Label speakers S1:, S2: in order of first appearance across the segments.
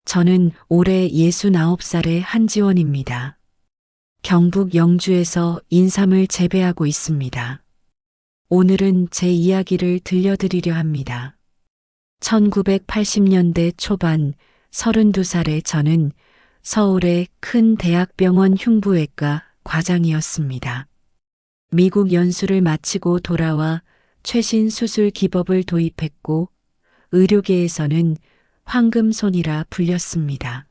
S1: 저는 올해 69살의 한지원입니다. 경북 영주에서 인삼을 재배하고 있습니다. 오늘은 제 이야기를 들려드리려 합니다. 1980년대 초반 32살의 저는 서울의 큰 대학병원 흉부외과 과장이었습니다. 미국 연수를 마치고 돌아와 최신 수술 기법을 도입했고 의료계에서는 황금손이라 불렸습니다.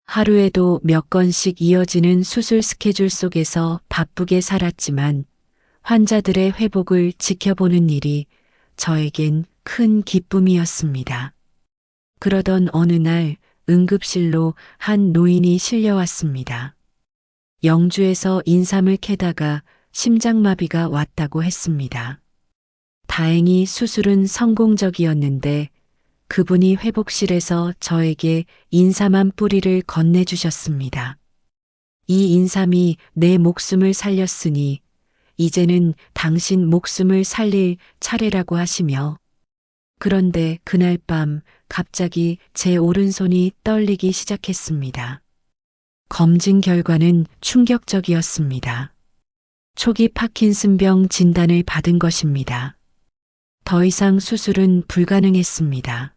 S1: 하루에도 몇 건씩 이어지는 수술 스케줄 속에서 바쁘게 살았지만 환자들의 회복을 지켜보는 일이 저에겐 큰 기쁨이었습니다. 그러던 어느 날 응급실로 한 노인이 실려왔습니다. 영주에서 인삼을 캐다가 심장마비가 왔다고 했습니다. 다행히 수술은 성공적이었는데 그분이 회복실에서 저에게 인삼 한 뿌리를 건네주셨습니다. 이 인삼이 내 목숨을 살렸으니 이제는 당신 목숨을 살릴 차례라고 하시며, 그런데 그날 밤 갑자기 제 오른손이 떨리기 시작했습니다. 검진 결과는 충격적이었습니다. 초기 파킨슨병 진단을 받은 것입니다. 더 이상 수술은 불가능했습니다.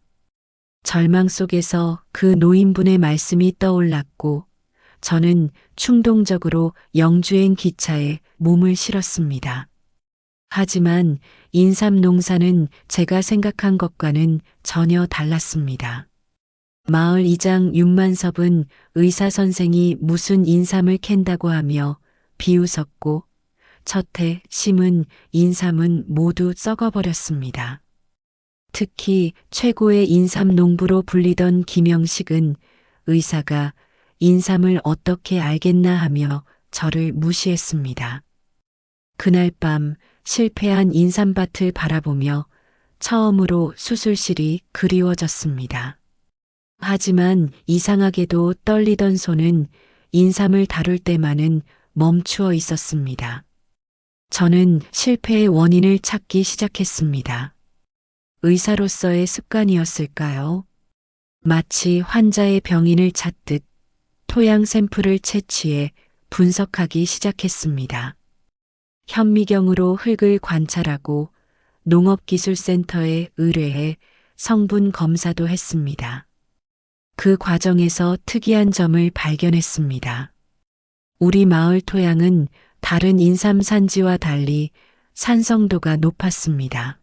S1: 절망 속에서 그 노인분의 말씀이 떠올랐고 저는 충동적으로 영주행 기차에 몸을 실었습니다. 하지만 인삼 농사는 제가 생각한 것과는 전혀 달랐습니다. 마을 이장 윤만섭은 의사 선생이 무슨 인삼을 캔다고 하며 비웃었고 첫해 심은 인삼은 모두 썩어버렸습니다. 특히 최고의 인삼 농부로 불리던 김영식은 의사가 인삼을 어떻게 알겠나 하며 저를 무시했습니다. 그날 밤 실패한 인삼밭을 바라보며 처음으로 수술실이 그리워졌습니다. 하지만 이상하게도 떨리던 손은 인삼을 다룰 때만은 멈추어 있었습니다. 저는 실패의 원인을 찾기 시작했습니다. 의사로서의 습관이었을까요? 마치 환자의 병인을 찾듯 토양 샘플을 채취해 분석하기 시작했습니다. 현미경으로 흙을 관찰하고 농업기술센터에 의뢰해 성분 검사도 했습니다. 그 과정에서 특이한 점을 발견했습니다. 우리 마을 토양은 다른 인삼 산지와 달리 산성도가 높았습니다.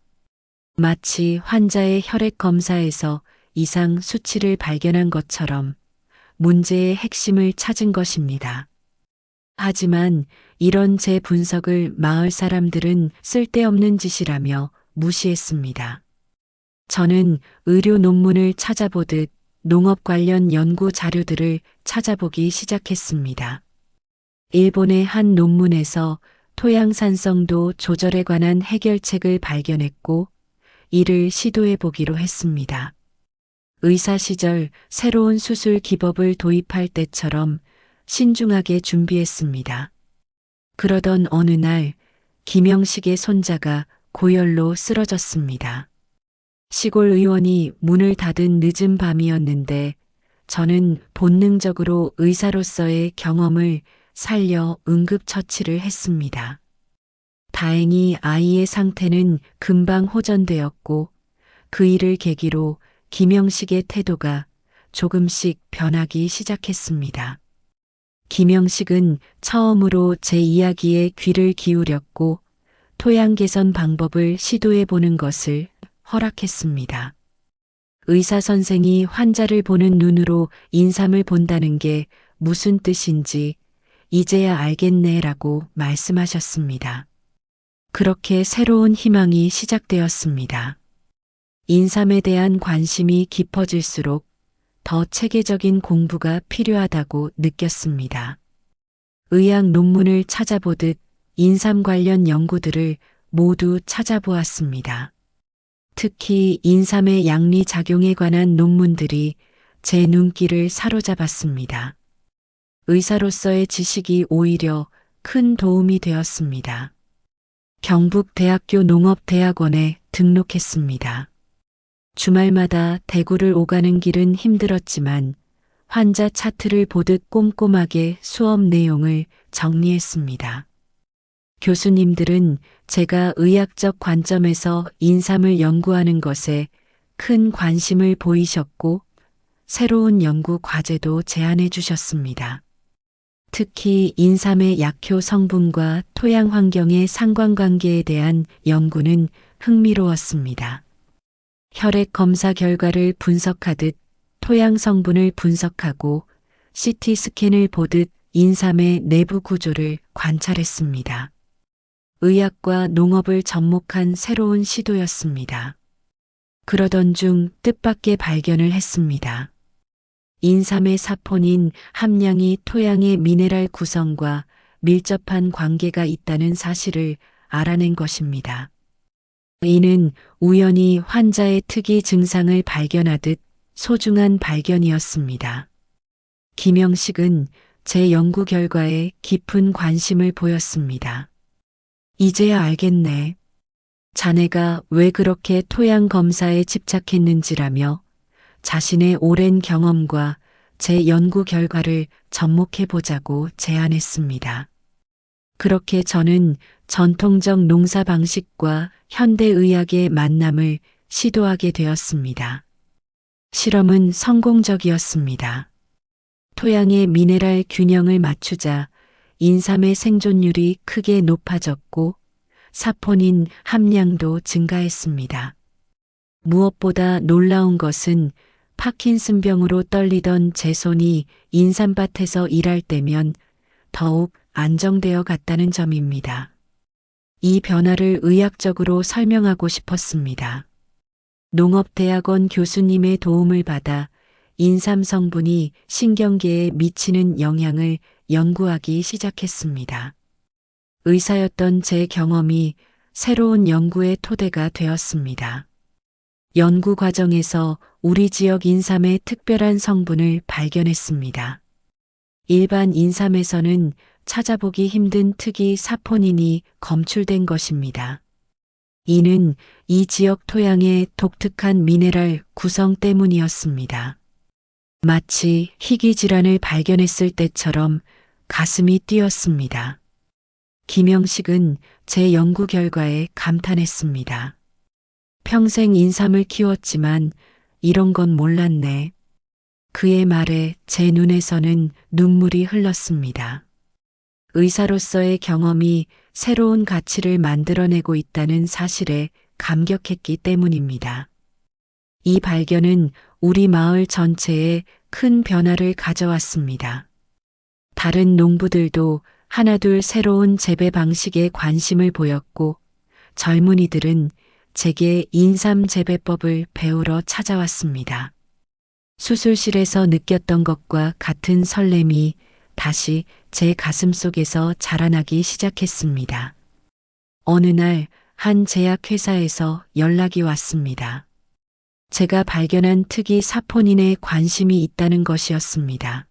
S1: 마치 환자의 혈액 검사에서 이상 수치를 발견한 것처럼 문제의 핵심을 찾은 것입니다. 하지만 이런 제 분석을 마을 사람들은 쓸데없는 짓이라며 무시했습니다. 저는 의료 논문을 찾아보듯 농업 관련 연구 자료들을 찾아보기 시작했습니다. 일본의 한 논문에서 토양 산성도 조절에 관한 해결책을 발견했고 이를 시도해 보기로 했습니다. 의사 시절 새로운 수술 기법을 도입할 때처럼 신중하게 준비했습니다. 그러던 어느 날 김영식의 손자가 고열로 쓰러졌습니다. 시골 의원이 문을 닫은 늦은 밤이었는데 저는 본능적으로 의사로서의 경험을 살려 응급처치를 했습니다. 다행히 아이의 상태는 금방 호전되었고 그 일을 계기로 김영식의 태도가 조금씩 변하기 시작했습니다. 김영식은 처음으로 제 이야기에 귀를 기울였고 토양 개선 방법을 시도해 보는 것을 허락했습니다. 의사 선생이 환자를 보는 눈으로 인삼을 본다는 게 무슨 뜻인지 이제야 알겠네라고 말씀하셨습니다. 그렇게 새로운 희망이 시작되었습니다. 인삼에 대한 관심이 깊어질수록 더 체계적인 공부가 필요하다고 느꼈습니다. 의학 논문을 찾아보듯 인삼 관련 연구들을 모두 찾아보았습니다. 특히 인삼의 양리작용에 관한 논문들이 제 눈길을 사로잡았습니다. 의사로서의 지식이 오히려 큰 도움이 되었습니다. 경북대학교 농업대학원에 등록했습니다. 주말마다 대구를 오가는 길은 힘들었지만 환자 차트를 보듯 꼼꼼하게 수업 내용을 정리했습니다. 교수님들은 제가 의학적 관점에서 인삼을 연구하는 것에 큰 관심을 보이셨고 새로운 연구 과제도 제안해 주셨습니다. 특히 인삼의 약효 성분과 토양 환경의 상관관계에 대한 연구는 흥미로웠습니다. 혈액 검사 결과를 분석하듯 토양 성분을 분석하고 CT 스캔을 보듯 인삼의 내부 구조를 관찰했습니다. 의학과 농업을 접목한 새로운 시도였습니다. 그러던 중 뜻밖의 발견을 했습니다. 인삼의 사포닌 함량이 토양의 미네랄 구성과 밀접한 관계가 있다는 사실을 알아낸 것입니다. 이는 우연히 환자의 특이 증상을 발견하듯 소중한 발견이었습니다. 김영식은 제 연구 결과에 깊은 관심을 보였습니다. 이제야 알겠네. 자네가 왜 그렇게 토양 검사에 집착했는지라며 자신의 오랜 경험과 제 연구 결과를 접목해 보자고 제안했습니다. 그렇게 저는 전통적 농사 방식과 현대의학의 만남을 시도하게 되었습니다. 실험은 성공적이었습니다. 토양의 미네랄 균형을 맞추자 인삼의 생존율이 크게 높아졌고 사포닌 함량도 증가했습니다. 무엇보다 놀라운 것은 파킨슨병으로 떨리던 제 손이 인삼밭에서 일할 때면 더욱 안정되어 갔다는 점입니다. 이 변화를 의학적으로 설명하고 싶었습니다. 농업대학원 교수님의 도움을 받아 인삼 성분이 신경계에 미치는 영향을 연구하기 시작했습니다. 의사였던 제 경험이 새로운 연구의 토대가 되었습니다. 연구 과정에서 우리 지역 인삼의 특별한 성분을 발견했습니다. 일반 인삼에서는 찾아보기 힘든 특이 사포닌이 검출된 것입니다. 이는 이 지역 토양의 독특한 미네랄 구성 때문이었습니다. 마치 희귀 질환을 발견했을 때처럼 가슴이 뛰었습니다. 김영식은 제 연구 결과에 감탄했습니다. 평생 인삼을 키웠지만 이런 건 몰랐네. 그의 말에 제 눈에서는 눈물이 흘렀습니다. 의사로서의 경험이 새로운 가치를 만들어내고 있다는 사실에 감격했기 때문입니다. 이 발견은 우리 마을 전체에 큰 변화를 가져왔습니다. 다른 농부들도 하나둘 새로운 재배 방식에 관심을 보였고 젊은이들은 제게 인삼 재배법을 배우러 찾아왔습니다. 수술실에서 느꼈던 것과 같은 설렘이 다시 제 가슴속에서 자라나기 시작했습니다. 어느 날 한 제약회사에서 연락이 왔습니다. 제가 발견한 특이 사포닌에 관심이 있다는 것이었습니다.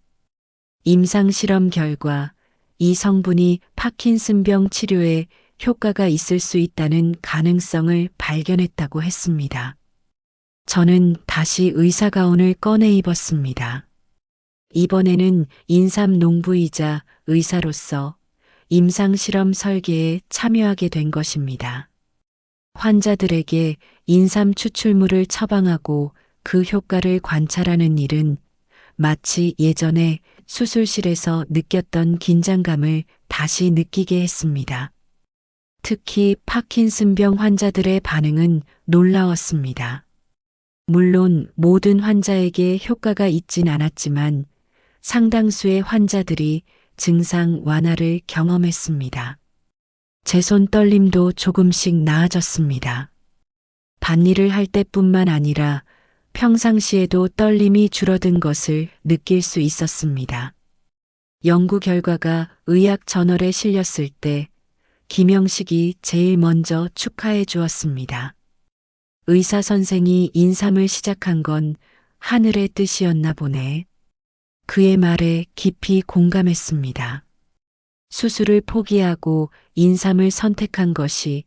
S1: 임상실험 결과 이 성분이 파킨슨병 치료에 효과가 있을 수 있다는 가능성을 발견했다고 했습니다. 저는 다시 의사가운을 꺼내 입었습니다. 이번에는 인삼 농부이자 의사로서 임상실험 설계에 참여하게 된 것입니다. 환자들에게 인삼 추출물을 처방하고 그 효과를 관찰하는 일은 마치 예전에 수술실에서 느꼈던 긴장감을 다시 느끼게 했습니다. 특히 파킨슨병 환자들의 반응은 놀라웠습니다. 물론 모든 환자에게 효과가 있진 않았지만 상당수의 환자들이 증상 완화를 경험했습니다. 제 손 떨림도 조금씩 나아졌습니다. 밭일을 할 때뿐만 아니라 평상시에도 떨림이 줄어든 것을 느낄 수 있었습니다. 연구 결과가 의학 저널에 실렸을 때 김영식이 제일 먼저 축하해 주었습니다. 의사 선생이 인삼을 시작한 건 하늘의 뜻이었나 보네. 그의 말에 깊이 공감했습니다. 수술을 포기하고 인삼을 선택한 것이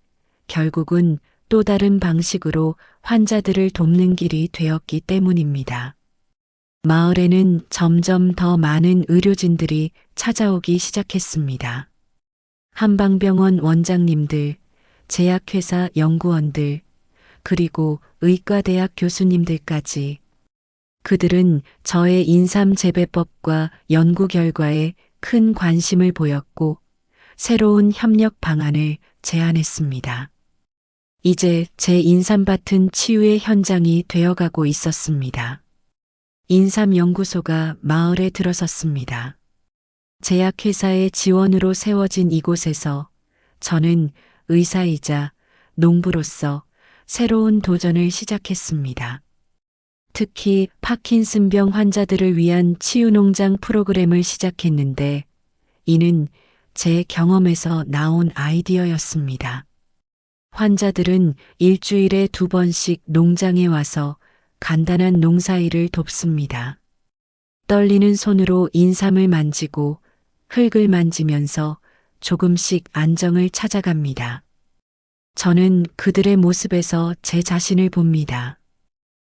S1: 결국은 또 다른 방식으로 환자들을 돕는 길이 되었기 때문입니다. 마을에는 점점 더 많은 의료진들이 찾아오기 시작했습니다. 한방병원 원장님들, 제약회사 연구원들, 그리고 의과대학 교수님들까지. 그들은 저의 인삼재배법과 연구 결과에 큰 관심을 보였고 새로운 협력 방안을 제안했습니다. 이제 제 인삼밭은 치유의 현장이 되어가고 있었습니다. 인삼연구소가 마을에 들어섰습니다. 제약회사의 지원으로 세워진 이곳에서 저는 의사이자 농부로서 새로운 도전을 시작했습니다. 특히 파킨슨병 환자들을 위한 치유농장 프로그램을 시작했는데 이는 제 경험에서 나온 아이디어였습니다. 환자들은 일주일에 2번씩 농장에 와서 간단한 농사일을 돕습니다. 떨리는 손으로 인삼을 만지고 흙을 만지면서 조금씩 안정을 찾아갑니다. 저는 그들의 모습에서 제 자신을 봅니다.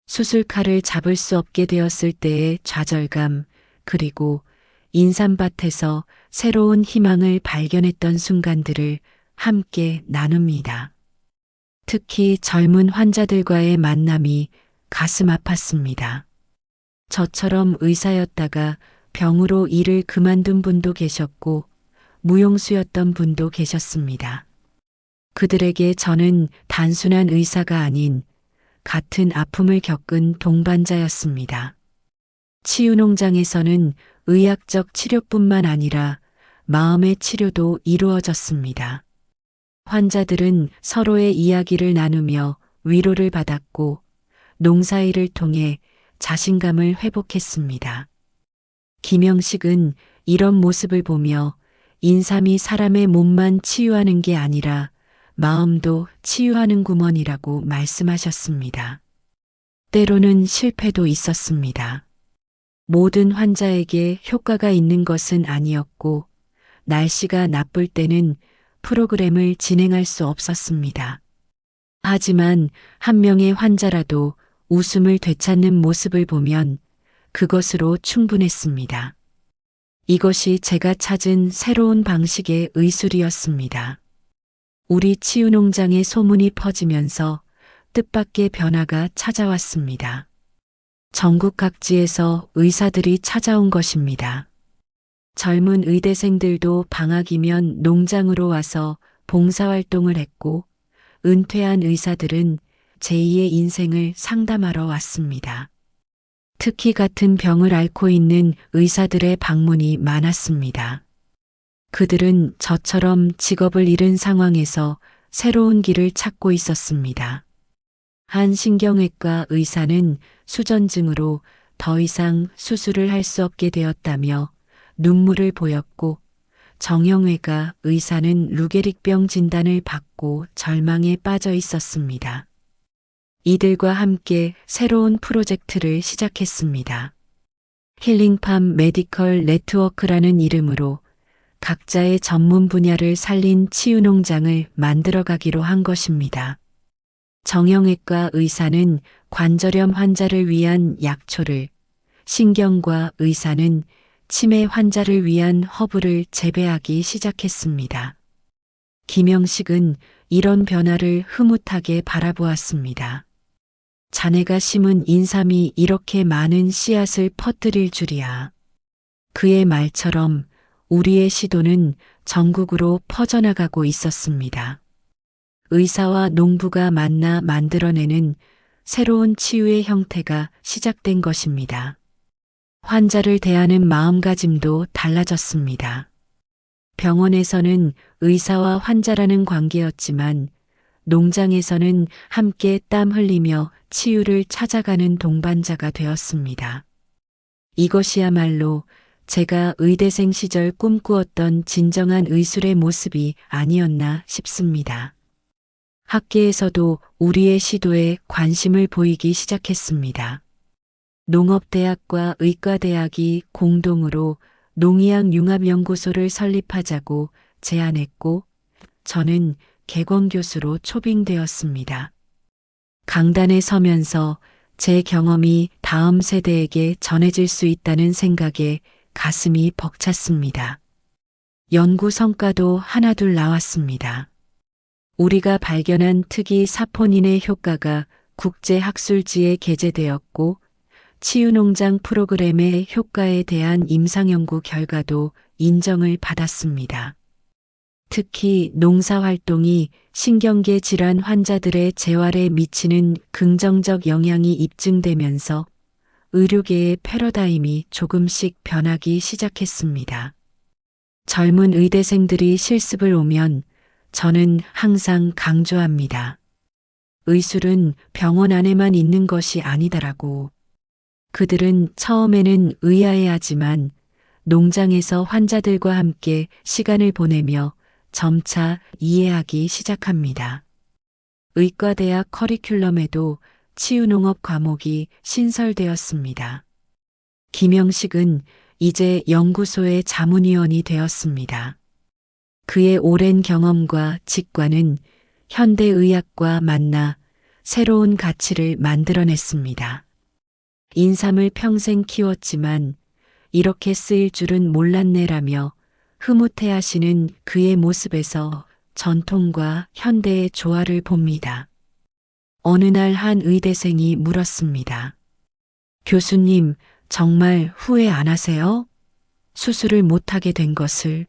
S1: 수술칼을 잡을 수 없게 되었을 때의 좌절감, 그리고 인삼밭에서 새로운 희망을 발견했던 순간들을 함께 나눕니다. 특히 젊은 환자들과의 만남이 가슴 아팠습니다. 저처럼 의사였다가 병으로 일을 그만둔 분도 계셨고 무용수였던 분도 계셨습니다. 그들에게 저는 단순한 의사가 아닌 같은 아픔을 겪은 동반자였습니다. 치유농장에서는 의학적 치료뿐만 아니라 마음의 치료도 이루어졌습니다. 환자들은 서로의 이야기를 나누며 위로를 받았고 농사일을 통해 자신감을 회복했습니다. 김영식은 이런 모습을 보며 인삼이 사람의 몸만 치유하는 게 아니라 마음도 치유하는 구먼이라고 말씀하셨습니다. 때로는 실패도 있었습니다. 모든 환자에게 효과가 있는 것은 아니었고 날씨가 나쁠 때는 프로그램을 진행할 수 없었습니다. 하지만 한 명의 환자라도 웃음을 되찾는 모습을 보면 그것으로 충분했습니다. 이것이 제가 찾은 새로운 방식의 의술이었습니다. 우리 치유농장의 소문이 퍼지면서 뜻밖의 변화가 찾아왔습니다. 전국 각지에서 의사들이 찾아온 것입니다. 젊은 의대생들도 방학이면 농장으로 와서 봉사활동을 했고 은퇴한 의사들은 제2의 인생을 상담하러 왔습니다. 특히 같은 병을 앓고 있는 의사들의 방문이 많았습니다. 그들은 저처럼 직업을 잃은 상황에서 새로운 길을 찾고 있었습니다. 한 신경외과 의사는 수전증으로 더 이상 수술을 할 수 없게 되었다며 눈물을 보였고 정형외과 의사는 루게릭병 진단을 받고 절망에 빠져 있었습니다. 이들과 함께 새로운 프로젝트를 시작했습니다. 힐링팜 메디컬 네트워크라는 이름으로 각자의 전문 분야를 살린 치유농장을 만들어가기로 한 것입니다. 정형외과 의사는 관절염 환자를 위한 약초를, 신경과 의사는 치매 환자를 위한 허브를 재배하기 시작했습니다. 김영식은 이런 변화를 흐뭇하게 바라보았습니다. 자네가 심은 인삼이 이렇게 많은 씨앗을 퍼뜨릴 줄이야. 그의 말처럼 우리의 시도는 전국으로 퍼져나가고 있었습니다. 의사와 농부가 만나 만들어내는 새로운 치유의 형태가 시작된 것입니다. 환자를 대하는 마음가짐도 달라졌습니다. 병원에서는 의사와 환자라는 관계였지만 농장에서는 함께 땀 흘리며 치유를 찾아가는 동반자가 되었습니다. 이것이야말로 제가 의대생 시절 꿈꾸었던 진정한 의술의 모습이 아니었나 싶습니다. 학계에서도 우리의 시도에 관심을 보이기 시작했습니다. 농업대학과 의과대학이 공동으로 농의학융합연구소를 설립하자고 제안했고 저는 개건교수로 초빙되었습니다. 강단에 서면서 제 경험이 다음 세대에게 전해질 수 있다는 생각에 가슴이 벅찼습니다. 연구 성과도 하나둘 나왔습니다. 우리가 발견한 특이 사포닌의 효과가 국제학술지에 게재되었고 치유농장 프로그램의 효과에 대한 임상연구 결과도 인정을 받았습니다. 특히 농사활동이 신경계 질환 환자들의 재활에 미치는 긍정적 영향이 입증되면서 의료계의 패러다임이 조금씩 변하기 시작했습니다. 젊은 의대생들이 실습을 오면 저는 항상 강조합니다. 의술은 병원 안에만 있는 것이 아니다라고. 그들은 처음에는 의아해하지만 농장에서 환자들과 함께 시간을 보내며 점차 이해하기 시작합니다. 의과대학 커리큘럼에도 치유농업 과목이 신설되었습니다. 김영식은 이제 연구소의 자문위원이 되었습니다. 그의 오랜 경험과 직관은 현대의학과 만나 새로운 가치를 만들어냈습니다. 인삼을 평생 키웠지만 이렇게 쓰일 줄은 몰랐네라며 흐뭇해하시는 그의 모습에서 전통과 현대의 조화를 봅니다. 어느 날 한 의대생이 물었습니다. 교수님, 정말 후회 안 하세요? 수술을 못하게 된 것을.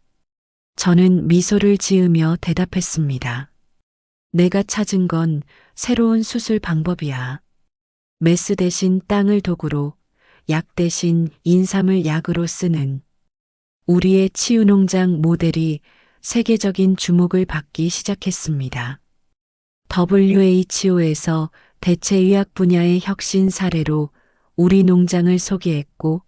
S1: 저는 미소를 지으며 대답했습니다. 내가 찾은 건 새로운 수술 방법이야. 메스 대신 땅을 도구로, 약 대신 인삼을 약으로 쓰는 우리의 치유농장 모델이 세계적인 주목을 받기 시작했습니다. WHO에서 대체의학 분야의 혁신 사례로 우리 농장을 소개했고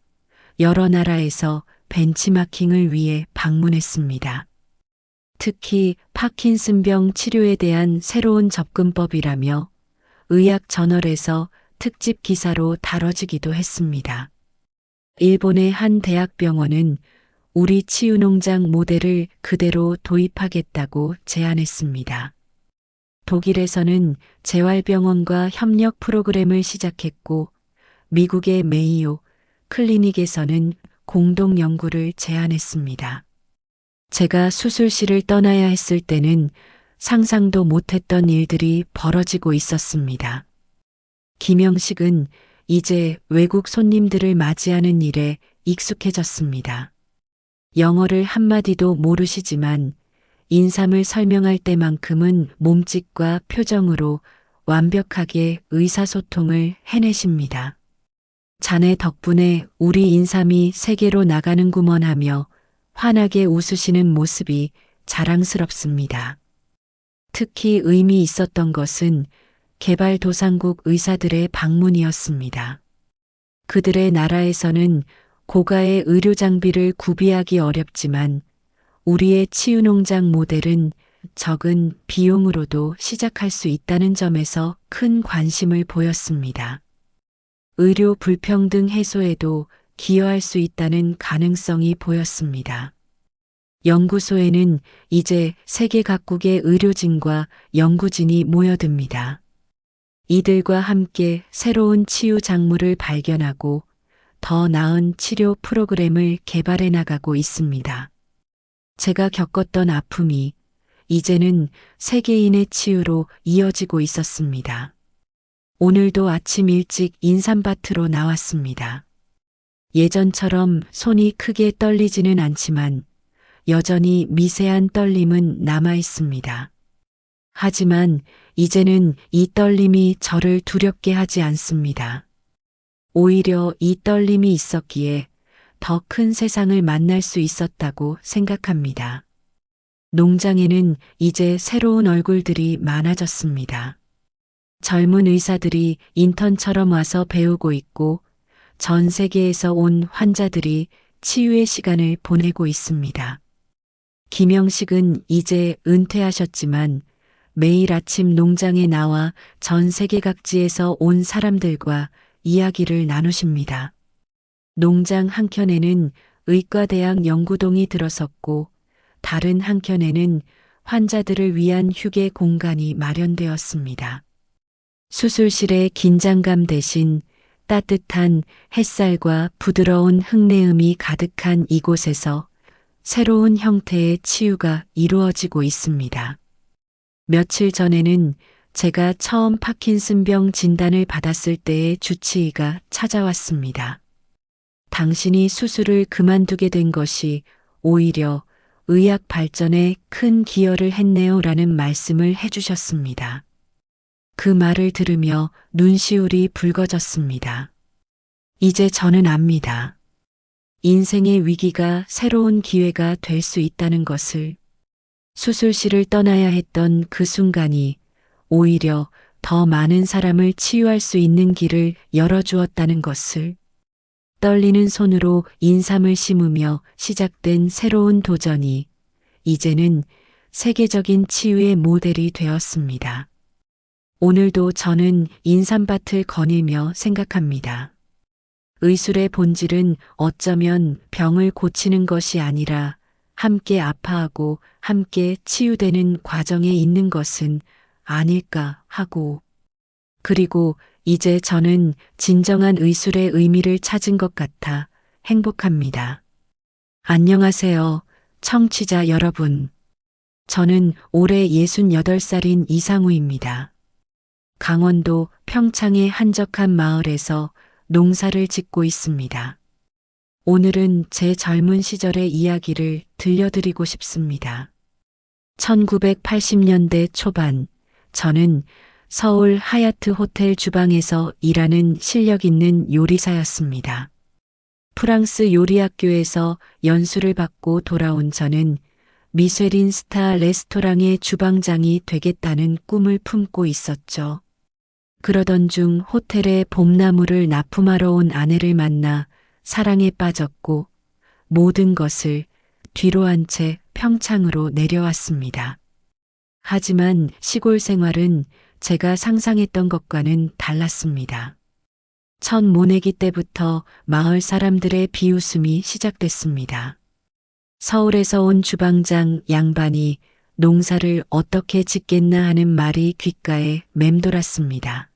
S1: 여러 나라에서 벤치마킹을 위해 방문했습니다. 특히 파킨슨병 치료에 대한 새로운 접근법이라며 의학 저널에서 특집 기사로 다뤄지기도 했습니다. 일본의 한 대학병원은 우리 치유농장 모델을 그대로 도입하겠다고 제안했습니다. 독일에서는 재활병원과 협력 프로그램을 시작했고 미국의 메이오 클리닉에서는 공동 연구를 제안했습니다. 제가 수술실을 떠나야 했을 때는 상상도 못했던 일들이 벌어지고 있었습니다. 김영식은 이제 외국 손님들을 맞이하는 일에 익숙해졌습니다. 영어를 한마디도 모르시지만 인삼을 설명할 때만큼은 몸짓과 표정으로 완벽하게 의사소통을 해내십니다. 자네 덕분에 우리 인삼이 세계로 나가는구먼 하며 환하게 웃으시는 모습이 자랑스럽습니다. 특히 의미 있었던 것은 개발도상국 의사들의 방문이었습니다. 그들의 나라에서는 고가의 의료 장비를 구비하기 어렵지만 우리의 치유농장 모델은 적은 비용으로도 시작할 수 있다는 점에서 큰 관심을 보였습니다. 의료 불평등 해소에도 기여할 수 있다는 가능성이 보였습니다. 연구소에는 이제 세계 각국의 의료진과 연구진이 모여듭니다. 이들과 함께 새로운 치유 작물을 발견하고 더 나은 치료 프로그램을 개발해 나가고 있습니다. 제가 겪었던 아픔이 이제는 세계인의 치유로 이어지고 있었습니다. 오늘도 아침 일찍 인삼밭으로 나왔습니다. 예전처럼 손이 크게 떨리지는 않지만 여전히 미세한 떨림은 남아 있습니다. 하지만 이제는 이 떨림이 저를 두렵게 하지 않습니다. 오히려 이 떨림이 있었기에 더 큰 세상을 만날 수 있었다고 생각합니다. 농장에는 이제 새로운 얼굴들이 많아졌습니다. 젊은 의사들이 인턴처럼 와서 배우고 있고 전 세계에서 온 환자들이 치유의 시간을 보내고 있습니다. 김영식은 이제 은퇴하셨지만 매일 아침 농장에 나와 전 세계 각지에서 온 사람들과 이야기를 나누십니다. 농장 한켠에는 의과대학 연구동이 들어섰고 다른 한켠에는 환자들을 위한 휴게 공간이 마련되었습니다. 수술실의 긴장감 대신 따뜻한 햇살과 부드러운 흙내음이 가득한 이곳에서 새로운 형태의 치유가 이루어지고 있습니다. 며칠 전에는 제가 처음 파킨슨병 진단을 받았을 때의 주치의가 찾아왔습니다. 당신이 수술을 그만두게 된 것이 오히려 의학 발전에 큰 기여를 했네요 라는 말씀을 해주셨습니다. 그 말을 들으며 눈시울이 붉어졌습니다. 이제 저는 압니다. 인생의 위기가 새로운 기회가 될 수 있다는 것을, 수술실을 떠나야 했던 그 순간이 오히려 더 많은 사람을 치유할 수 있는 길을 열어주었다는 것을, 떨리는 손으로 인삼을 심으며 시작된 새로운 도전이 이제는 세계적인 치유의 모델이 되었습니다. 오늘도 저는 인삼밭을 거닐며 생각합니다. 의술의 본질은 어쩌면 병을 고치는 것이 아니라 함께 아파하고 함께 치유되는 과정에 있는 것은 아닐까 하고, 그리고 이제 저는 진정한 의술의 의미를 찾은 것 같아 행복합니다. 안녕하세요, 청취자 여러분. 저는 올해 68살인 이상우입니다. 강원도 평창의 한적한 마을에서 농사를 짓고 있습니다. 오늘은 제 젊은 시절의 이야기를 들려드리고 싶습니다. 1980년대 초반, 저는 서울 하얏트 호텔 주방에서 일하는 실력 있는 요리사였습니다. 프랑스 요리학교에서 연수를 받고 돌아온 저는 미쉐린 스타 레스토랑의 주방장이 되겠다는 꿈을 품고 있었죠. 그러던 중 호텔에 봄나무를 납품하러 온 아내를 만나 사랑에 빠졌고 모든 것을 뒤로 한 채 평창으로 내려왔습니다. 하지만 시골 생활은 제가 상상했던 것과는 달랐습니다. 첫 모내기 때부터 마을 사람들의 비웃음이 시작됐습니다. 서울에서 온 주방장 양반이 농사를 어떻게 짓겠나 하는 말이 귓가에 맴돌았습니다.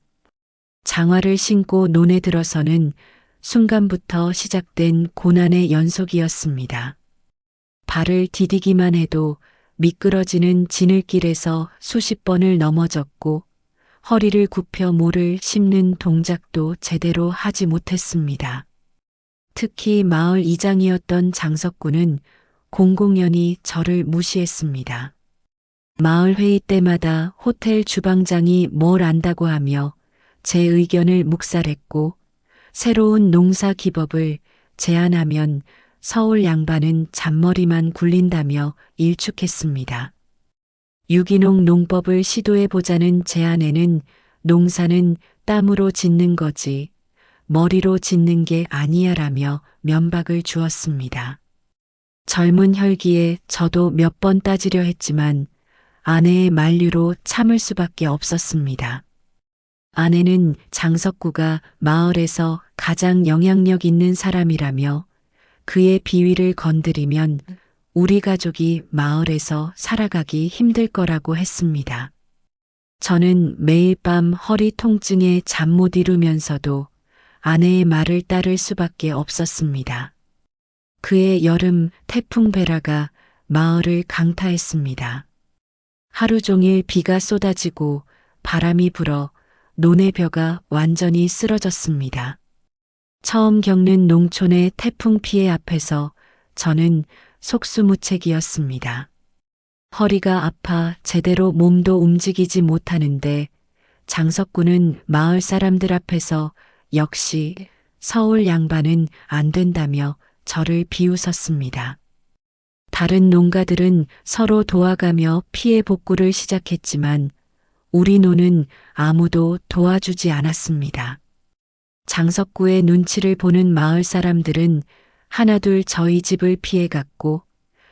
S1: 장화를 신고 논에 들어서는 순간부터 시작된 고난의 연속이었습니다. 발을 디디기만 해도 미끄러지는 지늘길에서 수십 번을 넘어졌고 허리를 굽혀 모를 씹는 동작도 제대로 하지 못했습니다. 특히 마을 이장이었던 장석구는 공공연히 저를 무시했습니다. 마을 회의 때마다 호텔 주방장이 뭘 안다고 하며 제 의견을 묵살했고 새로운 농사 기법을 제안하면 서울 양반은 잔머리만 굴린다며 일축했습니다. 유기농 농법을 시도해보자는 제안에는 농사는 땀으로 짓는 거지 머리로 짓는 게 아니야라며 면박을 주었습니다. 젊은 혈기에 저도 몇 번 따지려 했지만 아내의 만류로 참을 수밖에 없었습니다. 아내는 장석구가 마을에서 가장 영향력 있는 사람이라며 그의 비위를 건드리면 우리 가족이 마을에서 살아가기 힘들 거라고 했습니다. 저는 매일 밤 허리 통증에 잠 못 이루면서도 아내의 말을 따를 수밖에 없었습니다. 그해 여름 태풍 베라가 마을을 강타했습니다. 하루 종일 비가 쏟아지고 바람이 불어 논의 벼가 완전히 쓰러졌습니다. 처음 겪는 농촌의 태풍 피해 앞에서 저는 속수무책이었습니다. 허리가 아파 제대로 몸도 움직이지 못하는데 장석구는 마을 사람들 앞에서 역시 서울 양반은 안 된다며 저를 비웃었습니다. 다른 농가들은 서로 도와가며 피해 복구를 시작했지만 우리 노는 아무도 도와주지 않았습니다. 장석구의 눈치를 보는 마을 사람들은 하나둘 저희 집을 피해갔고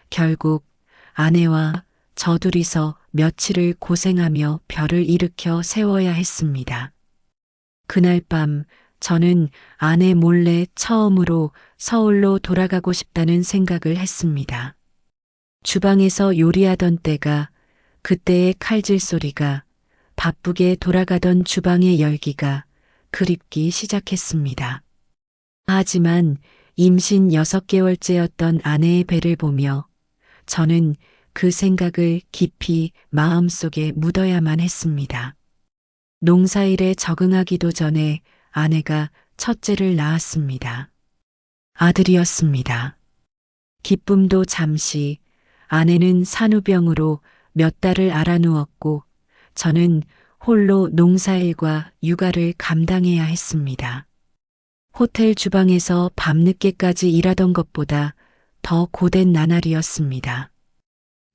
S1: 결국 아내와 저 둘이서 며칠을 고생하며 벼를 일으켜 세워야 했습니다. 그날 밤 저는 아내 몰래 처음으로 서울로 돌아가고 싶다는 생각을 했습니다. 주방에서 요리하던 때가 그때의 칼질 소리가 바쁘게 돌아가던 주방의 열기가 그립기 시작했습니다. 하지만 임신 6개월째였던 아내의 배를 보며 저는 그 생각을 깊이 마음속에 묻어야만 했습니다. 농사일에 적응하기도 전에 아내가 첫째를 낳았습니다. 아들이었습니다. 기쁨도 잠시, 아내는 산후병으로 몇 달을 앓아누웠고 저는 홀로 농사일과 육아를 감당해야 했습니다. 호텔 주방에서 밤늦게까지 일하던 것보다 더 고된 나날이었습니다.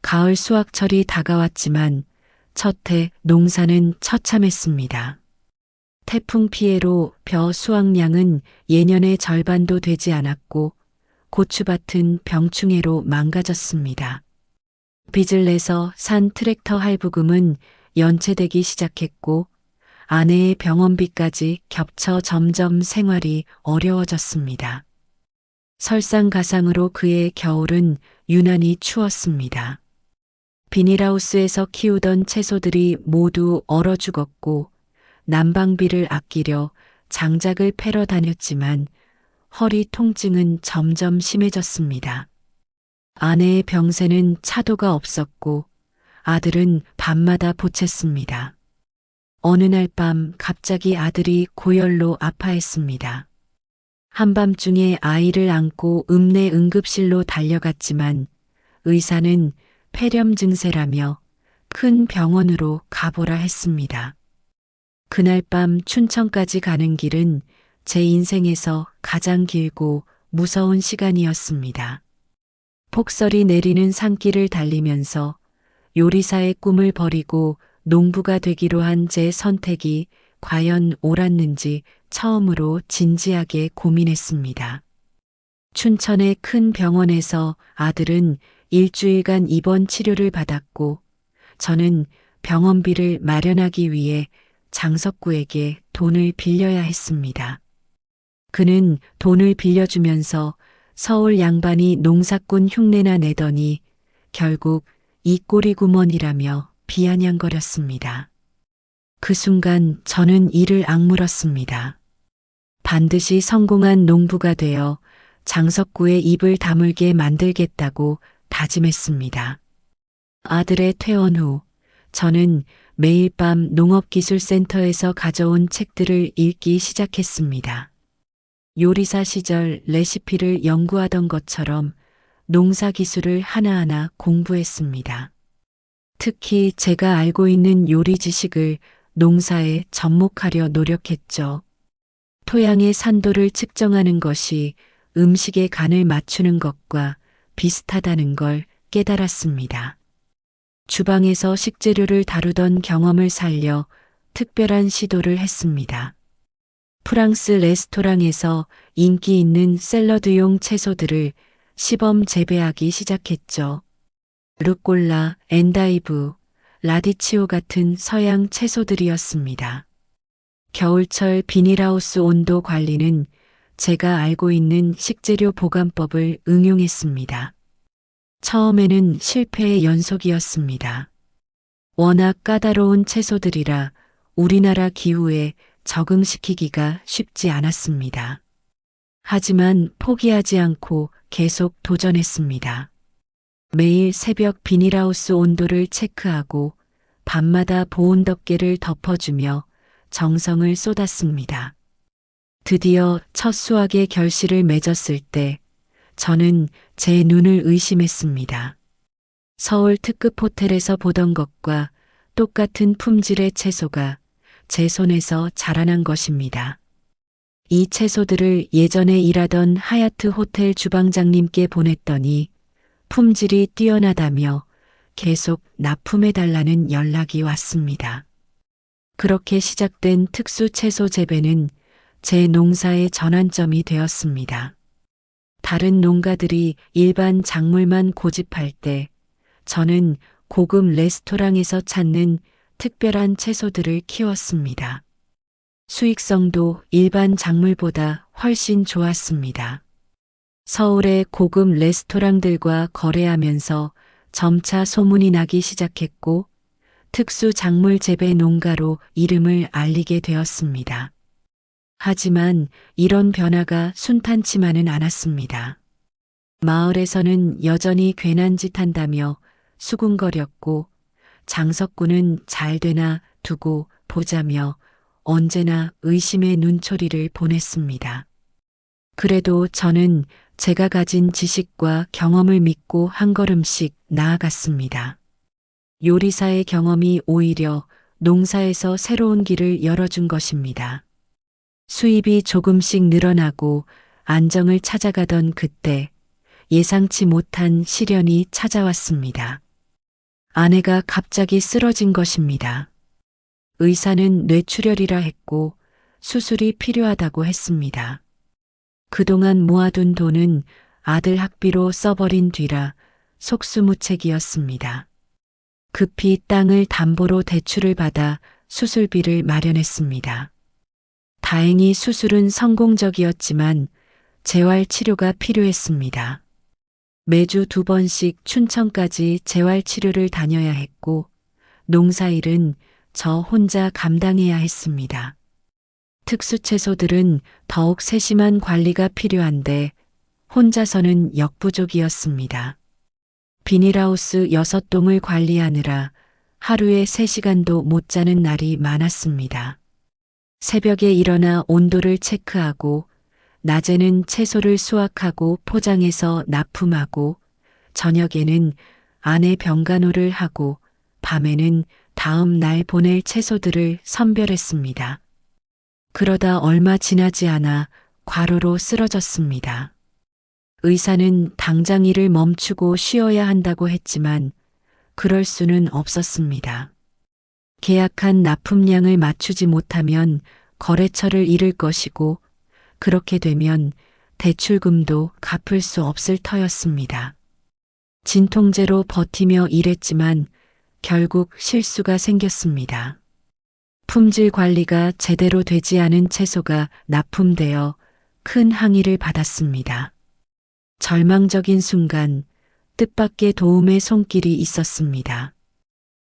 S1: 가을 수확철이 다가왔지만 첫해 농사는 처참했습니다. 태풍 피해로 벼 수확량은 예년의 절반도 되지 않았고 고추밭은 병충해로 망가졌습니다. 빚을 내서 산 트랙터 할부금은 연체되기 시작했고 아내의 병원비까지 겹쳐 점점 생활이 어려워졌습니다. 설상가상으로 그의 겨울은 유난히 추웠습니다. 비닐하우스에서 키우던 채소들이 모두 얼어 죽었고 난방비를 아끼려 장작을 패러 다녔지만 허리 통증은 점점 심해졌습니다. 아내의 병세는 차도가 없었고 아들은 밤마다 보챘습니다. 어느 날 밤 갑자기 아들이 고열로 아파했습니다. 한밤중에 아이를 안고 읍내 응급실로 달려갔지만 의사는 폐렴 증세라며 큰 병원으로 가보라 했습니다. 그날 밤 춘천까지 가는 길은 제 인생에서 가장 길고 무서운 시간이었습니다. 폭설이 내리는 산길을 달리면서 요리사의 꿈을 버리고 농부가 되기로 한 제 선택이 과연 옳았는지 처음으로 진지하게 고민했습니다. 춘천의 큰 병원에서 아들은 일주일간 입원 치료를 받았고 저는 병원비를 마련하기 위해 장석구에게 돈을 빌려야 했습니다. 그는 돈을 빌려주면서 서울 양반이 농사꾼 흉내나 내더니 결국 이 꼴이 구먼이라며 비아냥거렸습니다. 그 순간 저는 이를 악물었습니다. 반드시 성공한 농부가 되어 장석구의 입을 다물게 만들겠다고 다짐했습니다. 아들의 퇴원 후 저는 매일 밤 농업기술센터에서 가져온 책들을 읽기 시작했습니다. 요리사 시절 레시피를 연구하던 것처럼 농사 기술을 하나하나 공부했습니다. 특히 제가 알고 있는 요리 지식을 농사에 접목하려 노력했죠. 토양의 산도를 측정하는 것이 음식의 간을 맞추는 것과 비슷하다는 걸 깨달았습니다. 주방에서 식재료를 다루던 경험을 살려 특별한 시도를 했습니다. 프랑스 레스토랑에서 인기 있는 샐러드용 채소들을 시범 재배하기 시작했죠. 루꼴라, 엔다이브, 라디치오 같은 서양 채소들이었습니다. 겨울철 비닐하우스 온도 관리는 제가 알고 있는 식재료 보관법을 응용했습니다. 처음에는 실패의 연속이었습니다. 워낙 까다로운 채소들이라 우리나라 기후에 적응시키기가 쉽지 않았습니다. 하지만 포기하지 않고 계속 도전했습니다. 매일 새벽 비닐하우스 온도를 체크하고 밤마다 보온 덮개를 덮어주며 정성을 쏟았습니다. 드디어 첫 수확의 결실을 맺었을 때 저는 제 눈을 의심했습니다. 서울 특급 호텔에서 보던 것과 똑같은 품질의 채소가 제 손에서 자라난 것입니다. 이 채소들을 예전에 일하던 하얏트 호텔 주방장님께 보냈더니 품질이 뛰어나다며 계속 납품해달라는 연락이 왔습니다. 그렇게 시작된 특수 채소 재배는 제 농사의 전환점이 되었습니다. 다른 농가들이 일반 작물만 고집할 때 저는 고급 레스토랑에서 찾는 특별한 채소들을 키웠습니다. 수익성도 일반 작물보다 훨씬 좋았습니다. 서울의 고급 레스토랑들과 거래하면서 점차 소문이 나기 시작했고 특수 작물 재배 농가로 이름을 알리게 되었습니다. 하지만 이런 변화가 순탄치만은 않았습니다. 마을에서는 여전히 괜한 짓 한다며 수군거렸고 장석구는 잘 되나 두고 보자며 언제나 의심의 눈초리를 보냈습니다. 그래도 저는 제가 가진 지식과 경험을 믿고 한 걸음씩 나아갔습니다. 요리사의 경험이 오히려 농사에서 새로운 길을 열어준 것입니다. 수입이 조금씩 늘어나고 안정을 찾아가던 그때 예상치 못한 시련이 찾아왔습니다. 아내가 갑자기 쓰러진 것입니다. 의사는 뇌출혈이라 했고 수술이 필요하다고 했습니다. 그동안 모아둔 돈은 아들 학비로 써버린 뒤라 속수무책이었습니다. 급히 땅을 담보로 대출을 받아 수술비를 마련했습니다. 다행히 수술은 성공적이었지만 재활 치료가 필요했습니다. 매주 2번씩 춘천까지 재활 치료를 다녀야 했고 농사일은 저 혼자 감당해야 했습니다. 특수채소들은 더욱 세심한 관리가 필요한데 혼자서는 역부족이었습니다. 비닐하우스 6동을 관리하느라 하루에 3시간도 못 자는 날이 많았습니다. 새벽에 일어나 온도를 체크하고 낮에는 채소를 수확하고 포장해서 납품하고 저녁에는 아내 병간호를 하고 밤에는 다음 날 보낼 채소들을 선별했습니다. 그러다 얼마 지나지 않아 과로로 쓰러졌습니다. 의사는 당장 일을 멈추고 쉬어야 한다고 했지만 그럴 수는 없었습니다. 계약한 납품량을 맞추지 못하면 거래처를 잃을 것이고 그렇게 되면 대출금도 갚을 수 없을 터였습니다. 진통제로 버티며 일했지만 결국 실수가 생겼습니다. 품질 관리가 제대로 되지 않은 채소가 납품되어 큰 항의를 받았습니다. 절망적인 순간 뜻밖의 도움의 손길이 있었습니다.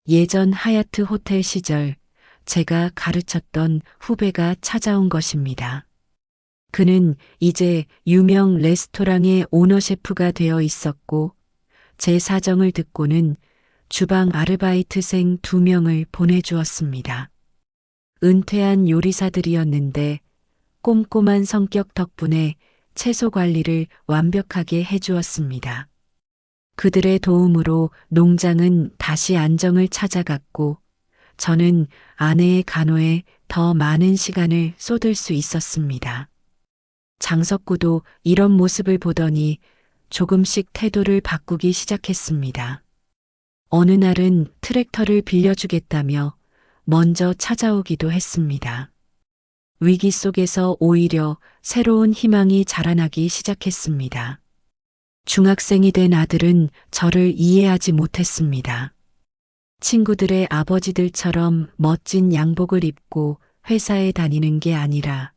S1: 예전 하얏트 호텔 시절 제가 가르쳤던 후배가 찾아온 것입니다. 그는 이제 유명 레스토랑의 오너 셰프가 되어 있었고 제 사정을 듣고는 주방 아르바이트생 2명을 보내주었습니다. 은퇴한 요리사들이었는데 꼼꼼한 성격 덕분에 채소 관리를 완벽하게 해주었습니다. 그들의 도움으로 농장은 다시 안정을 찾아갔고 저는 아내의 간호에 더 많은 시간을 쏟을 수 있었습니다. 장석구도 이런 모습을 보더니 조금씩 태도를 바꾸기 시작했습니다. 어느 날은 트랙터를 빌려주겠다며 먼저 찾아오기도 했습니다. 위기 속에서 오히려 새로운 희망이 자라나기 시작했습니다. 중학생이 된 아들은 저를 이해하지 못했습니다. 친구들의 아버지들처럼 멋진 양복을 입고 회사에 다니는 게 아니라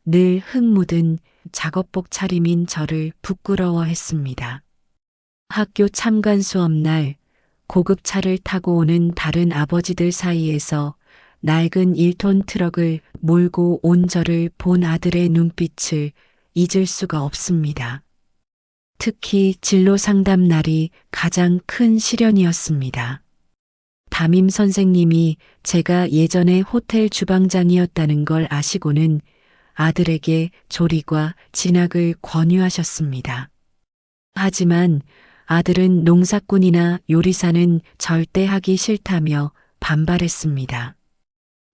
S1: 늘 흙 묻은 작업복 차림인 저를 부끄러워했습니다. 학교 참관 수업 날 고급 차를 타고 오는 다른 아버지들 사이에서 낡은 1톤 트럭을 몰고 온 저를 본 아들의 눈빛을 잊을 수가 없습니다. 특히 진로 상담 날이 가장 큰 시련이었습니다. 담임 선생님이 제가 예전에 호텔 주방장이었다는 걸 아시고는 아들에게 조리과 진학을 권유하셨습니다. 하지만 아들은 농사꾼이나 요리사는 절대 하기 싫다며 반발했습니다.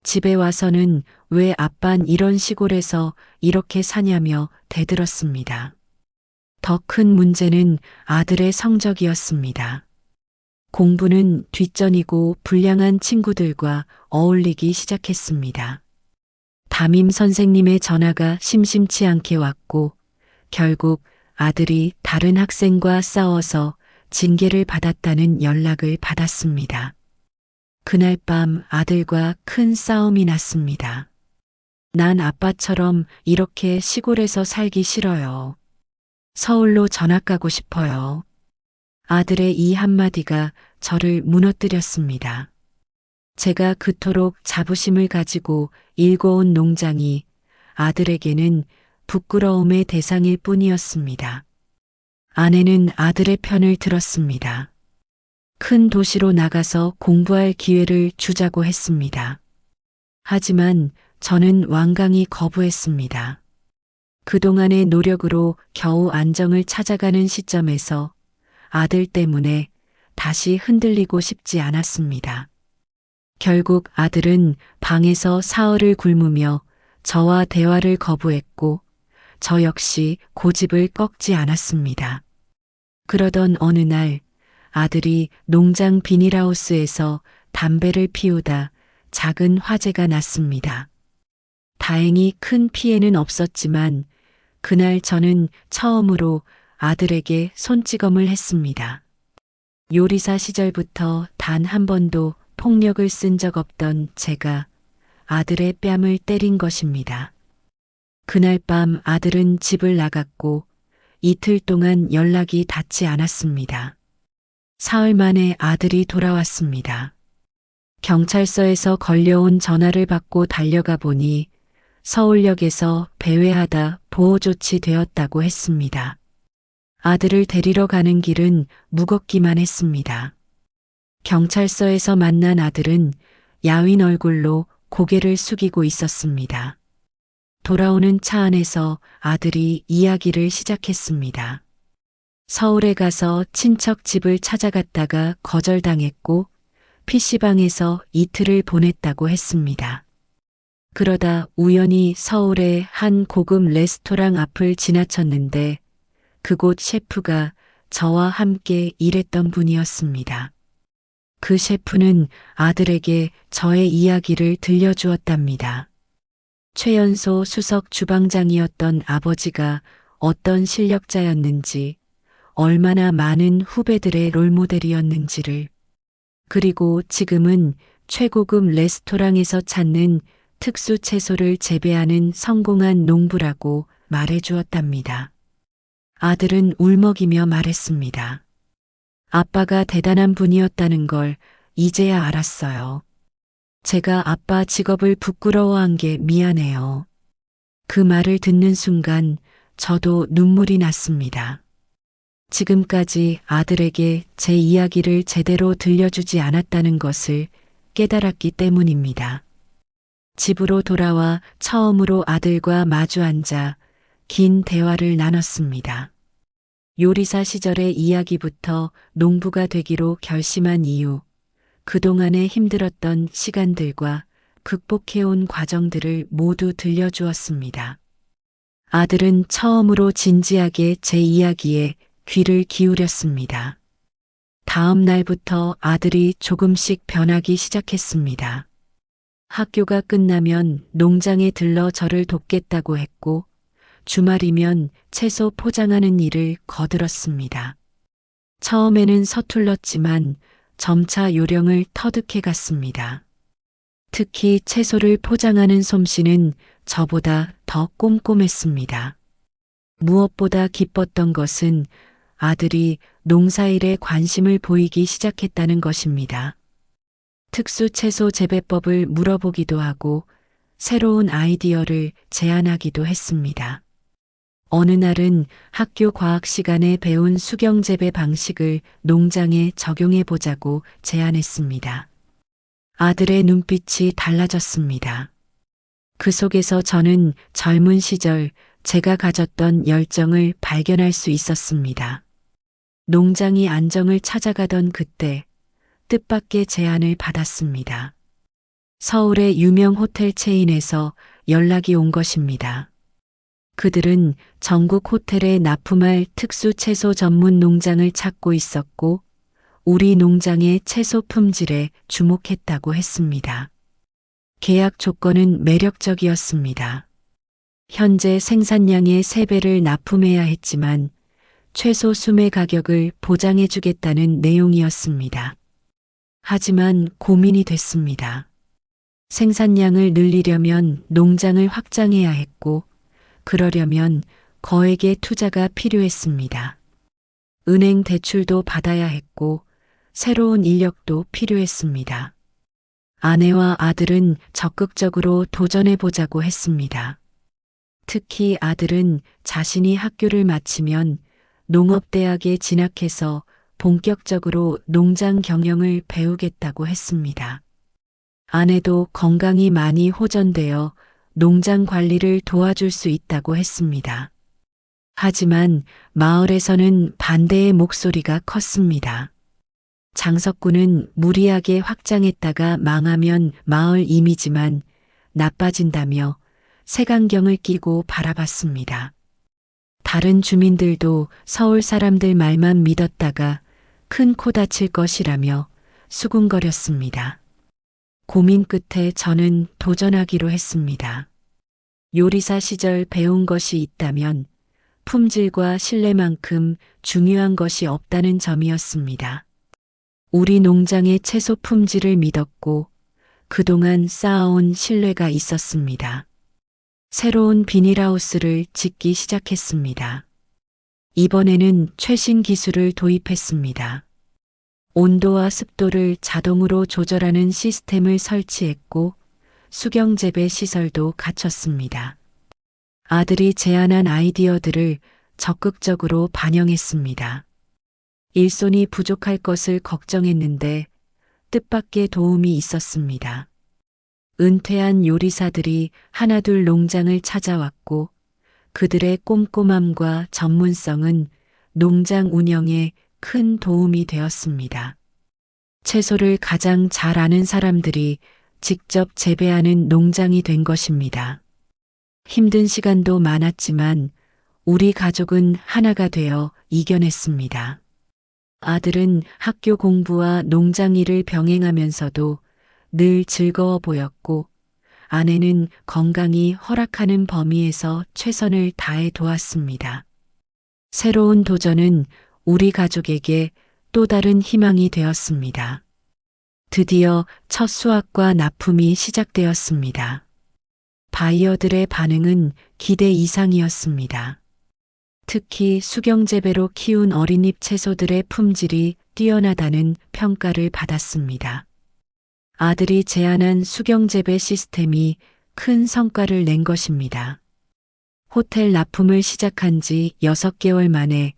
S1: 집에 와서는 왜 아빤 이런 시골에서 이렇게 사냐며 대들었습니다. 더 큰 문제는 아들의 성적이었습니다. 공부는 뒷전이고 불량한 친구들과 어울리기 시작했습니다. 담임 선생님의 전화가 심심치 않게 왔고 결국 아들이 다른 학생과 싸워서 징계를 받았다는 연락을 받았습니다. 그날 밤 아들과 큰 싸움이 났습니다. 난 아빠처럼 이렇게 시골에서 살기 싫어요. 서울로 전학 가고 싶어요. 아들의 이 한마디가 저를 무너뜨렸습니다. 제가 그토록 자부심을 가지고 일궈온 농장이 아들에게는 부끄러움의 대상일 뿐이었습니다. 아내는 아들의 편을 들었습니다. 큰 도시로 나가서 공부할 기회를 주자고 했습니다. 하지만 저는 완강히 거부했습니다. 그동안의 노력으로 겨우 안정을 찾아가는 시점에서 아들 때문에 다시 흔들리고 싶지 않았습니다. 결국 아들은 방에서 사흘을 굶으며 저와 대화를 거부했고 저 역시 고집을 꺾지 않았습니다. 그러던 어느 날 아들이 농장 비닐하우스에서 담배를 피우다 작은 화재가 났습니다. 다행히 큰 피해는 없었지만 그날 저는 처음으로 아들에게 손찌검을 했습니다. 요리사 시절부터 단 한 번도 폭력을 쓴 적 없던 제가 아들의 뺨을 때린 것입니다. 그날 밤 아들은 집을 나갔고 이틀 동안 연락이 닿지 않았습니다. 사흘 만에 아들이 돌아왔습니다. 경찰서에서 걸려온 전화를 받고 달려가 보니 서울역에서 배회하다 보호조치 되었다고 했습니다. 아들을 데리러 가는 길은 무겁기만 했습니다. 경찰서에서 만난 아들은 야윈 얼굴로 고개를 숙이고 있었습니다. 돌아오는 차 안에서 아들이 이야기를 시작했습니다. 서울에 가서 친척 집을 찾아갔다가 거절당했고 PC방에서 이틀을 보냈다고 했습니다. 그러다 우연히 서울의 한 고급 레스토랑 앞을 지나쳤는데 그곳 셰프가 저와 함께 일했던 분이었습니다. 그 셰프는 아들에게 저의 이야기를 들려주었답니다. 최연소 수석 주방장이었던 아버지가 어떤 실력자였는지, 얼마나 많은 후배들의 롤모델이었는지를, 그리고 지금은 최고급 레스토랑에서 찾는 특수 채소를 재배하는 성공한 농부라고 말해주었답니다. 아들은 울먹이며 말했습니다. 아빠가 대단한 분이었다는 걸 이제야 알았어요. 제가 아빠 직업을 부끄러워한 게 미안해요. 그 말을 듣는 순간 저도 눈물이 났습니다. 지금까지 아들에게 제 이야기를 제대로 들려주지 않았다는 것을 깨달았기 때문입니다. 집으로 돌아와 처음으로 아들과 마주 앉아 긴 대화를 나눴습니다. 요리사 시절의 이야기부터 농부가 되기로 결심한 이유, 그동안의 힘들었던 시간들과 극복해온 과정들을 모두 들려주었습니다. 아들은 처음으로 진지하게 제 이야기에 귀를 기울였습니다. 다음 날부터 아들이 조금씩 변하기 시작했습니다. 학교가 끝나면 농장에 들러 저를 돕겠다고 했고 주말이면 채소 포장하는 일을 거들었습니다. 처음에는 서툴렀지만 점차 요령을 터득해 갔습니다. 특히 채소를 포장하는 솜씨는 저보다 더 꼼꼼했습니다. 무엇보다 기뻤던 것은 아들이 농사일에 관심을 보이기 시작했다는 것입니다. 특수 채소 재배법을 물어보기도 하고 새로운 아이디어를 제안하기도 했습니다. 어느 날은 학교 과학 시간에 배운 수경 재배 방식을 농장에 적용해 보자고 제안했습니다. 아들의 눈빛이 달라졌습니다. 그 속에서 저는 젊은 시절 제가 가졌던 열정을 발견할 수 있었습니다. 농장이 안정을 찾아가던 그때 뜻밖의 제안을 받았습니다. 서울의 유명 호텔 체인에서 연락이 온 것입니다. 그들은 전국 호텔에 납품할 특수 채소 전문 농장을 찾고 있었고 우리 농장의 채소 품질에 주목했다고 했습니다. 계약 조건은 매력적이었습니다. 현재 생산량의 3배를 납품해야 했지만 최소 수매 가격을 보장해 주겠다는 내용이었습니다. 하지만 고민이 됐습니다. 생산량을 늘리려면 농장을 확장해야 했고 그러려면 거액의 투자가 필요했습니다. 은행 대출도 받아야 했고 새로운 인력도 필요했습니다. 아내와 아들은 적극적으로 도전해보자고 했습니다. 특히 아들은 자신이 학교를 마치면 농업대학에 진학해서 본격적으로 농장 경영을 배우겠다고 했습니다. 아내도 건강이 많이 호전되어 농장 관리를 도와줄 수 있다고 했습니다. 하지만 마을에서는 반대의 목소리가 컸습니다. 장석구는 무리하게 확장했다가 망하면 마을 이미지만 나빠진다며 색안경을 끼고 바라봤습니다. 다른 주민들도 서울 사람들 말만 믿었다가 큰 코 다칠 것이라며 수군거렸습니다. 고민 끝에 저는 도전하기로 했습니다. 요리사 시절 배운 것이 있다면 품질과 신뢰만큼 중요한 것이 없다는 점이었습니다. 우리 농장의 채소 품질을 믿었고 그동안 쌓아온 신뢰가 있었습니다. 새로운 비닐하우스를 짓기 시작했습니다. 이번에는 최신 기술을 도입했습니다. 온도와 습도를 자동으로 조절하는 시스템을 설치했고 수경재배 시설도 갖췄습니다. 아들이 제안한 아이디어들을 적극적으로 반영했습니다. 일손이 부족할 것을 걱정했는데 뜻밖의 도움이 있었습니다. 은퇴한 요리사들이 하나둘 농장을 찾아왔고 그들의 꼼꼼함과 전문성은 농장 운영에 큰 도움이 되었습니다. 채소를 가장 잘 아는 사람들이 직접 재배하는 농장이 된 것입니다. 힘든 시간도 많았지만 우리 가족은 하나가 되어 이겨냈습니다. 아들은 학교 공부와 농장 일을 병행하면서도 늘 즐거워 보였고 아내는 건강이 허락하는 범위에서 최선을 다해 도왔습니다. 새로운 도전은 우리 가족에게 또 다른 희망이 되었습니다. 드디어 첫 수확과 납품이 시작되었습니다. 바이어들의 반응은 기대 이상이었습니다. 특히 수경재배로 키운 어린잎 채소들의 품질이 뛰어나다는 평가를 받았습니다. 아들이 제안한 수경재배 시스템이 큰 성과를 낸 것입니다. 호텔 납품을 시작한 지 6개월 만에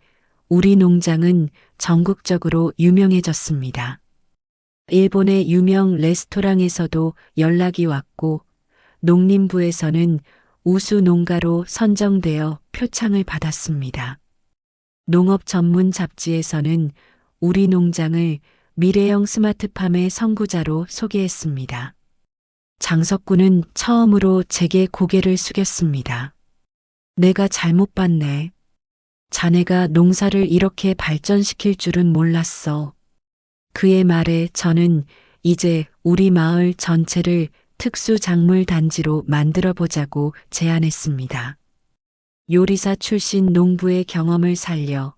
S1: 우리 농장은 전국적으로 유명해졌습니다. 일본의 유명 레스토랑에서도 연락이 왔고 농림부에서는 우수 농가로 선정되어 표창을 받았습니다. 농업 전문 잡지에서는 우리 농장을 미래형 스마트팜의 선구자로 소개했습니다. 장석구는 처음으로 제게 고개를 숙였습니다. 내가 잘못 봤네. 자네가 농사를 이렇게 발전시킬 줄은 몰랐어. 그의 말에 저는 이제 우리 마을 전체를 특수작물 단지로 만들어 보자고 제안했습니다. 요리사 출신 농부의 경험을 살려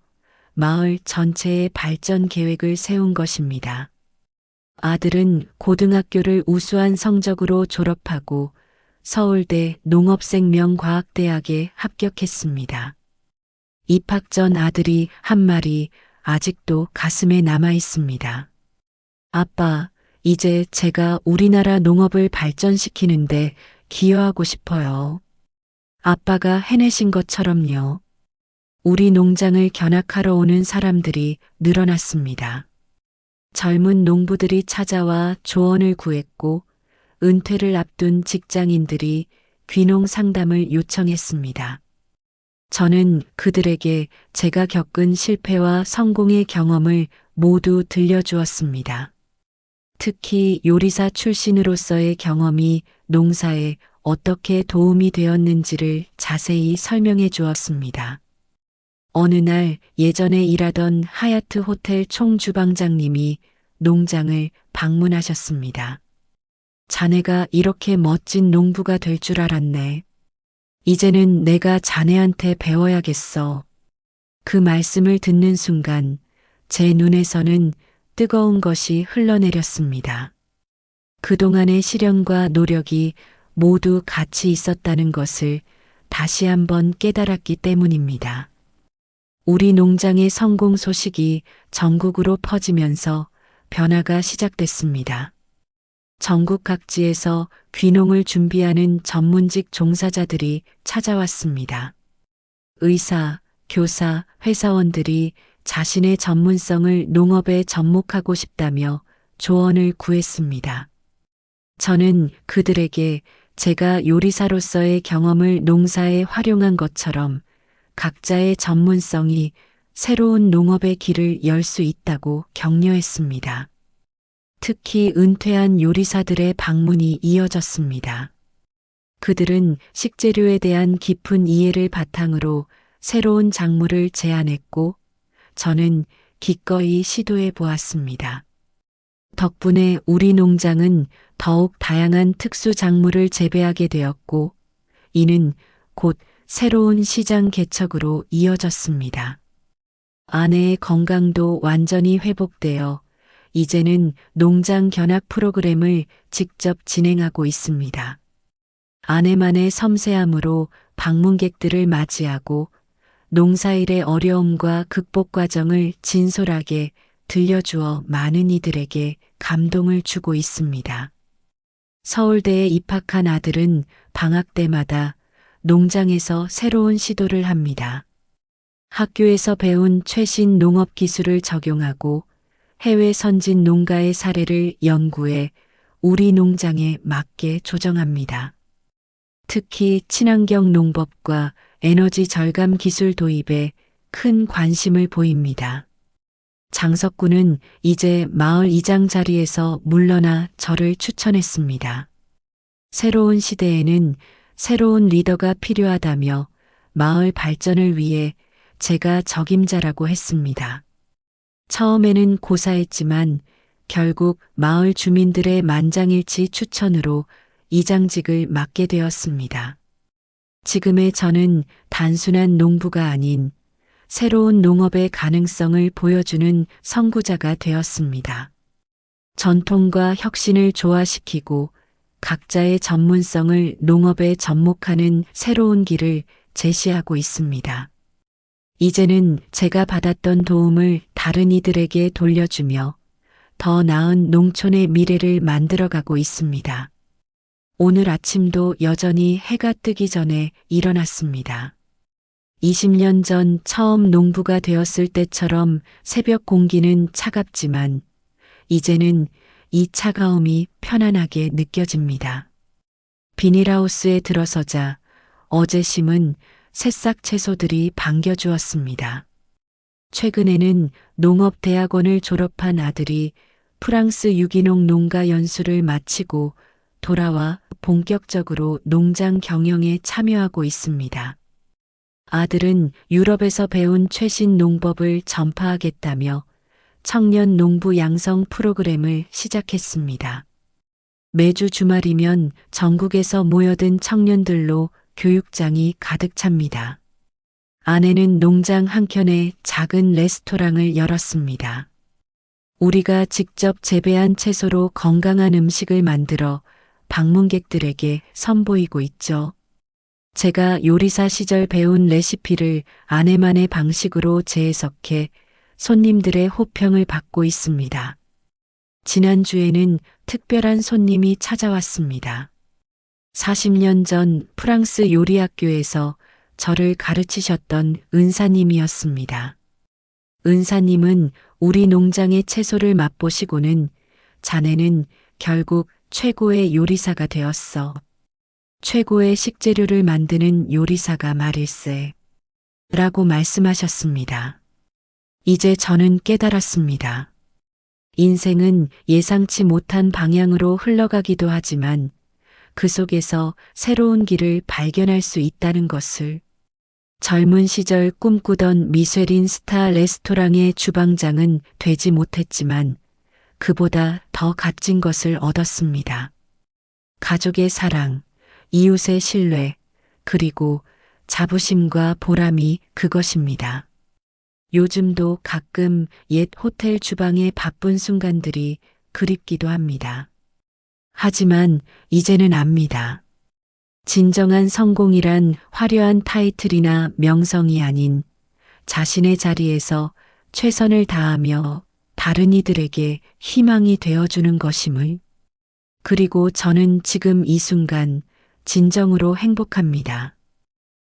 S1: 마을 전체의 발전 계획을 세운 것입니다. 아들은 고등학교를 우수한 성적으로 졸업하고 서울대 농업생명과학대학에 합격했습니다. 입학 전 아들이 한 말이 아직도 가슴에 남아 있습니다. 아빠, 이제 제가 우리나라 농업을 발전시키는데 기여하고 싶어요. 아빠가 해내신 것처럼요. 우리 농장을 견학하러 오는 사람들이 늘어났습니다. 젊은 농부들이 찾아와 조언을 구했고 은퇴를 앞둔 직장인들이 귀농 상담을 요청했습니다. 저는 그들에게 제가 겪은 실패와 성공의 경험을 모두 들려주었습니다. 특히 요리사 출신으로서의 경험이 농사에 어떻게 도움이 되었는지를 자세히 설명해 주었습니다. 어느 날 예전에 일하던 하얏트 호텔 총주방장님이 농장을 방문하셨습니다. 자네가 이렇게 멋진 농부가 될 줄 알았네. 이제는 내가 자네한테 배워야겠어. 그 말씀을 듣는 순간 제 눈에서는 뜨거운 것이 흘러내렸습니다. 그동안의 시련과 노력이 모두 같이 있었다는 것을 다시 한번 깨달았기 때문입니다. 우리 농장의 성공 소식이 전국으로 퍼지면서 변화가 시작됐습니다. 전국 각지에서 귀농을 준비하는 전문직 종사자들이 찾아왔습니다. 의사, 교사, 회사원들이 자신의 전문성을 농업에 접목하고 싶다며 조언을 구했습니다. 저는 그들에게 제가 요리사로서의 경험을 농사에 활용한 것처럼 각자의 전문성이 새로운 농업의 길을 열 수 있다고 격려했습니다. 특히 은퇴한 요리사들의 방문이 이어졌습니다. 그들은 식재료에 대한 깊은 이해를 바탕으로 새로운 작물을 제안했고, 저는 기꺼이 시도해 보았습니다. 덕분에 우리 농장은 더욱 다양한 특수 작물을 재배하게 되었고, 이는 곧 새로운 시장 개척으로 이어졌습니다. 아내의 건강도 완전히 회복되어 이제는 농장 견학 프로그램을 직접 진행하고 있습니다. 아내만의 섬세함으로 방문객들을 맞이하고 농사일의 어려움과 극복 과정을 진솔하게 들려주어 많은 이들에게 감동을 주고 있습니다. 서울대에 입학한 아들은 방학 때마다 농장에서 새로운 시도를 합니다. 학교에서 배운 최신 농업 기술을 적용하고 해외 선진 농가의 사례를 연구해 우리 농장에 맞게 조정합니다. 특히 친환경 농법과 에너지 절감 기술 도입에 큰 관심을 보입니다. 장석구는 이제 마을 이장 자리에서 물러나 저를 추천했습니다. 새로운 시대에는 새로운 리더가 필요하다며 마을 발전을 위해 제가 적임자라고 했습니다. 처음에는 고사했지만 결국 마을 주민들의 만장일치 추천으로 이장직을 맡게 되었습니다. 지금의 저는 단순한 농부가 아닌 새로운 농업의 가능성을 보여주는 선구자가 되었습니다. 전통과 혁신을 조화시키고 각자의 전문성을 농업에 접목하는 새로운 길을 제시하고 있습니다. 이제는 제가 받았던 도움을 다른 이들에게 돌려주며 더 나은 농촌의 미래를 만들어가고 있습니다. 오늘 아침도 여전히 해가 뜨기 전에 일어났습니다. 20년 전 처음 농부가 되었을 때처럼 새벽 공기는 차갑지만 이제는 이 차가움이 편안하게 느껴집니다. 비닐하우스에 들어서자 어제 심은 새싹 채소들이 반겨주었습니다. 최근에는 농업대학원을 졸업한 아들이 프랑스 유기농 농가 연수를 마치고 돌아와 본격적으로 농장 경영에 참여하고 있습니다. 아들은 유럽에서 배운 최신 농법을 전파하겠다며 청년 농부 양성 프로그램을 시작했습니다. 매주 주말이면 전국에서 모여든 청년들로 교육장이 가득 찹니다. 아내는 농장 한켠에 작은 레스토랑을 열었습니다. 우리가 직접 재배한 채소로 건강한 음식을 만들어 방문객들에게 선보이고 있죠. 제가 요리사 시절 배운 레시피를 아내만의 방식으로 재해석해 손님들의 호평을 받고 있습니다. 지난주에는 특별한 손님이 찾아왔습니다. 40년 전 프랑스 요리학교에서 저를 가르치셨던 은사님이었습니다. 은사님은 우리 농장의 채소를 맛보시고는 자네는 결국 최고의 요리사가 되었어. 최고의 식재료를 만드는 요리사가 말일세. 라고 말씀하셨습니다. 이제 저는 깨달았습니다. 인생은 예상치 못한 방향으로 흘러가기도 하지만 그 속에서 새로운 길을 발견할 수 있다는 것을. 젊은 시절 꿈꾸던 미쉐린 스타 레스토랑의 주방장은 되지 못했지만 그보다 더 값진 것을 얻었습니다. 가족의 사랑, 이웃의 신뢰, 그리고 자부심과 보람이 그것입니다. 요즘도 가끔 옛 호텔 주방의 바쁜 순간들이 그립기도 합니다. 하지만 이제는 압니다. 진정한 성공이란 화려한 타이틀이나 명성이 아닌 자신의 자리에서 최선을 다하며 다른 이들에게 희망이 되어주는 것임을. 그리고 저는 지금 이 순간 진정으로 행복합니다.